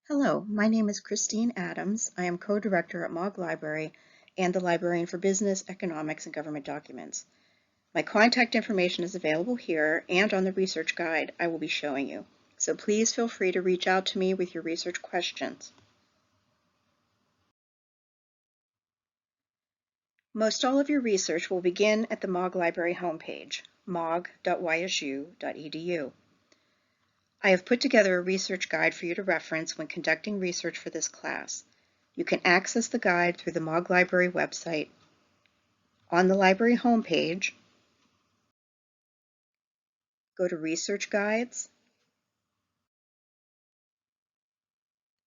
Hello, my name is Christine Adams. I am co-director at Mogg Library and the librarian for Business, Economics, and Government Documents. My contact information is available here and on the research guide I will be showing you. So please feel free to reach out to me with your research questions. Most all of your research will begin at the Mogg Library homepage, mogg.ysu.edu. I have put together a research guide for you to reference when conducting research for this class. You can access the guide through the Mogg Library website. On the library homepage, go to Research Guides,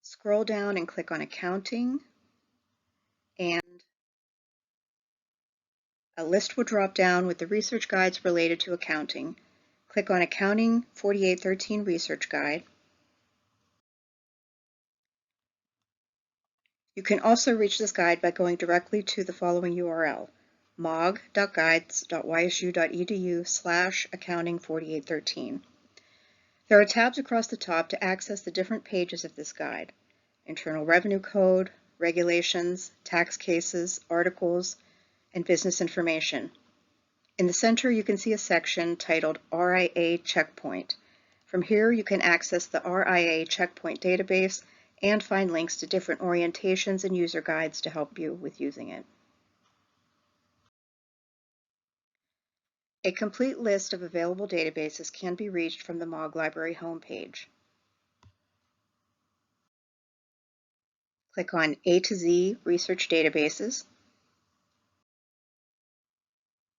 scroll down and click on Accounting, and a list will drop down with the research guides related to accounting. Click on Accounting 4813 Research Guide. You can also reach this guide by going directly to the following URL, mogg.guides.ysu.edu/accounting4813. There are tabs across the top to access the different pages of this guide: Internal Revenue Code, Regulations, Tax Cases, Articles, and Business Information. In the center, you can see a section titled RIA Checkpoint. From here, you can access the RIA Checkpoint database and find links to different orientations and user guides to help you with using it. A complete list of available databases can be reached from the Mogg Library homepage. Click on A to Z Research Databases.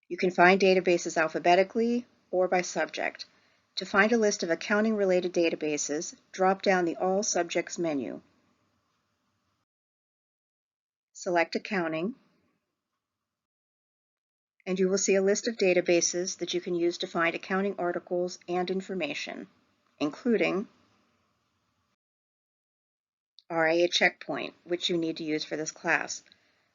You can find databases alphabetically or by subject. To find a list of accounting-related databases, drop down the All Subjects menu. Select Accounting, and you will see a list of databases that you can use to find accounting articles and information, including RIA Checkpoint, which you need to use for this class.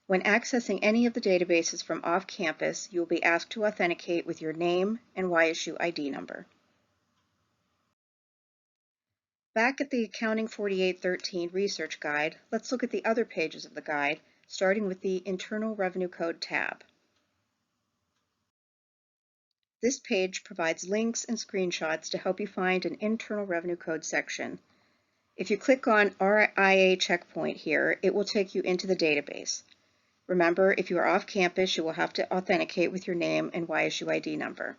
When accessing any of the databases from off-campus, you will be asked to authenticate with your name and YSU ID number. Back at the Accounting 4813 Research Guide, let's look at the other pages of the guide, starting with the Internal Revenue Code tab. This page provides links and screenshots to help you find an Internal Revenue Code section. If you click on RIA Checkpoint here, it will take you into the database. Remember, if you are off campus, you will have to authenticate with your name and YSU ID number.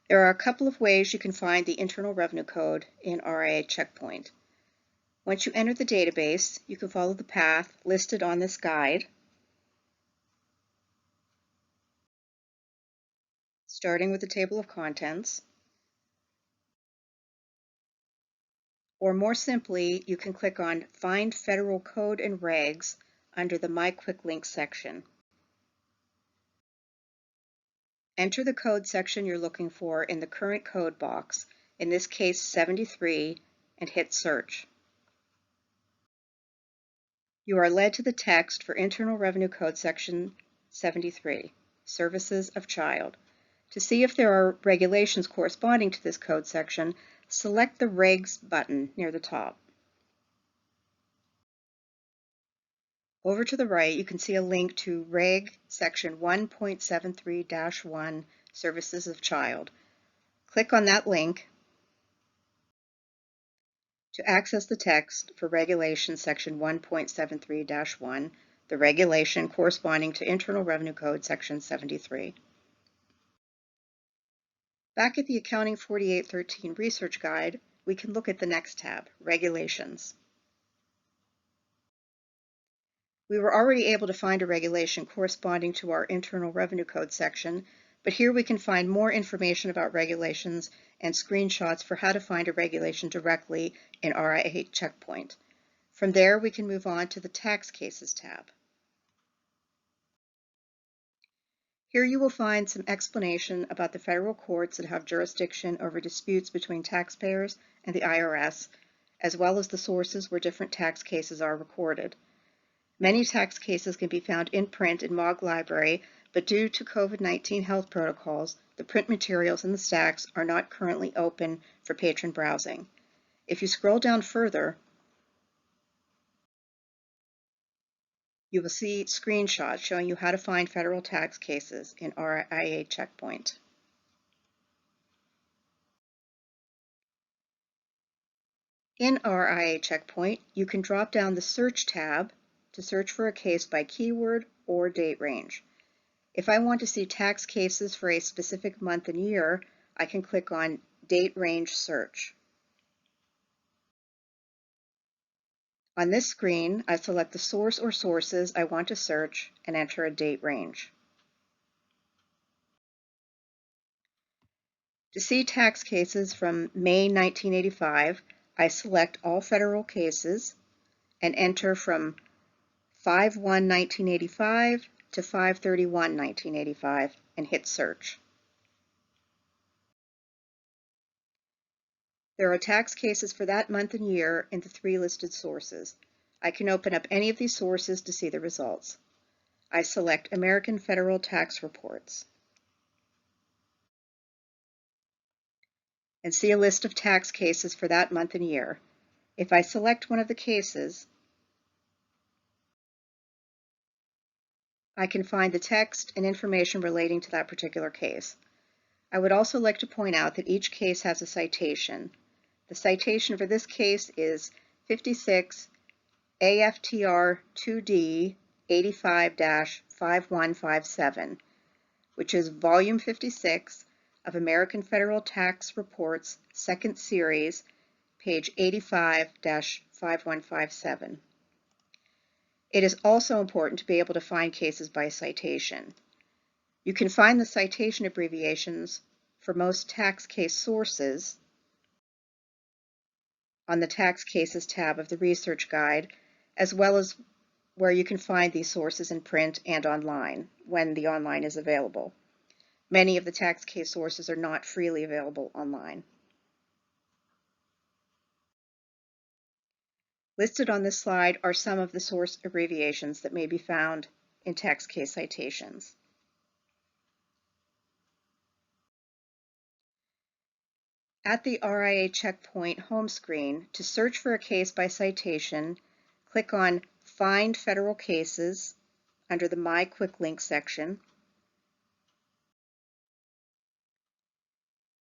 There are a couple of ways you can find the Internal Revenue Code in RIA Checkpoint. Once you enter the database, you can follow the path listed on this guide, starting with the table of contents. Or more simply, you can click on Find Federal Code and Regs under the My Quick Links section. Enter the code section you're looking for in the current code box, in this case 73, and hit Search. You are led to the text for Internal Revenue Code section 73, Services of Child. To see if there are regulations corresponding to this code section, select the Regs button near the top. Over to the right, you can see a link to Reg Section 1.73-1, Services of Child. Click on that link to access the text for Regulation Section 1.73-1, the regulation corresponding to Internal Revenue Code Section 73. Back at the Accounting 4813 Research Guide, we can look at the next tab, Regulations. We were already able to find a regulation corresponding to our Internal Revenue Code section, but here we can find more information about regulations and screenshots for how to find a regulation directly in RIA Checkpoint. From there, we can move on to the Tax Cases tab. Here you will find some explanation about the federal courts that have jurisdiction over disputes between taxpayers and the IRS, as well as the sources where different tax cases are recorded. Many tax cases can be found in print in Mogg Library, but due to COVID-19 health protocols, the print materials in the stacks are not currently open for patron browsing. If you scroll down further, You will see screenshots showing you how to find federal tax cases in RIA Checkpoint. In RIA Checkpoint, you can drop down the Search tab to search for a case by keyword or date range. If I want to see tax cases for a specific month and year, I can click on Date Range Search. On this screen, I select the source or sources I want to search and enter a date range. To see tax cases from May 1985, I select all federal cases and enter from 5/1/1985 to 5/31/1985 and hit search. There are tax cases for that month and year in the 3 listed sources. I can open up any of these sources to see the results. I select American Federal Tax Reports and see a list of tax cases for that month and year. If I select one of the cases, I can find the text and information relating to that particular case. I would also like to point out that each case has a citation. The citation for this case is 56 AFTR 2D 85-5157, which is Volume 56 of American Federal Tax Reports, Second Series, page 85-5157. It is also important to be able to find cases by citation. You can find the citation abbreviations for most tax case sources on the Tax Cases tab of the Research Guide, as well as where you can find these sources in print and online when the online is available. Many of the tax case sources are not freely available online. Listed on this slide are some of the source abbreviations that may be found in tax case citations. At the RIA Checkpoint home screen, to search for a case by citation, click on Find Federal Cases under the My Quick Links section.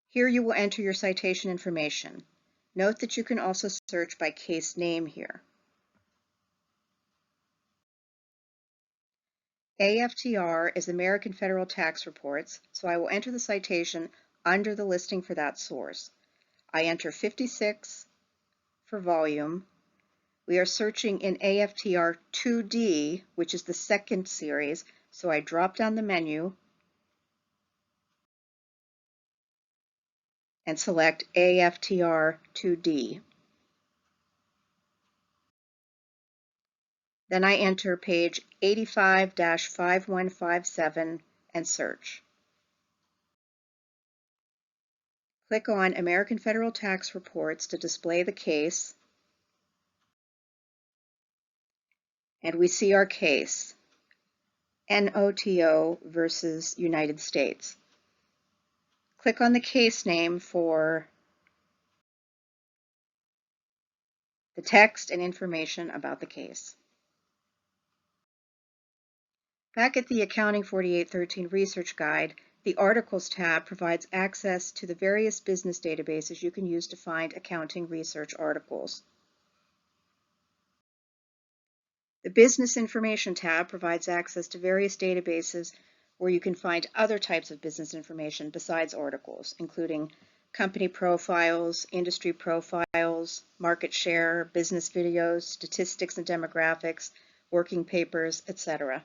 Here you will enter your citation information. Note that you can also search by case name here. AFTR is American Federal Tax Reports, so I will enter the citation under the listing for that source. I enter 56 for volume. We are searching in AFTR 2D, which is the second series, so I drop down the menu and select AFTR 2D. Then I enter page 85-5157 and search. Click on American Federal Tax Reports to display the case, and we see our case, NOTO versus United States. Click on the case name for the text and information about the case. Back at the Accounting 4813 Research Guide, the Articles tab provides access to the various business databases you can use to find accounting research articles. The Business Information tab provides access to various databases where you can find other types of business information besides articles, including company profiles, industry profiles, market share, business videos, statistics and demographics, working papers, etc.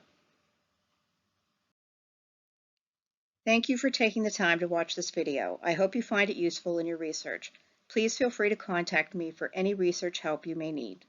Thank you for taking the time to watch this video. I hope you find it useful in your research. Please feel free to contact me for any research help you may need.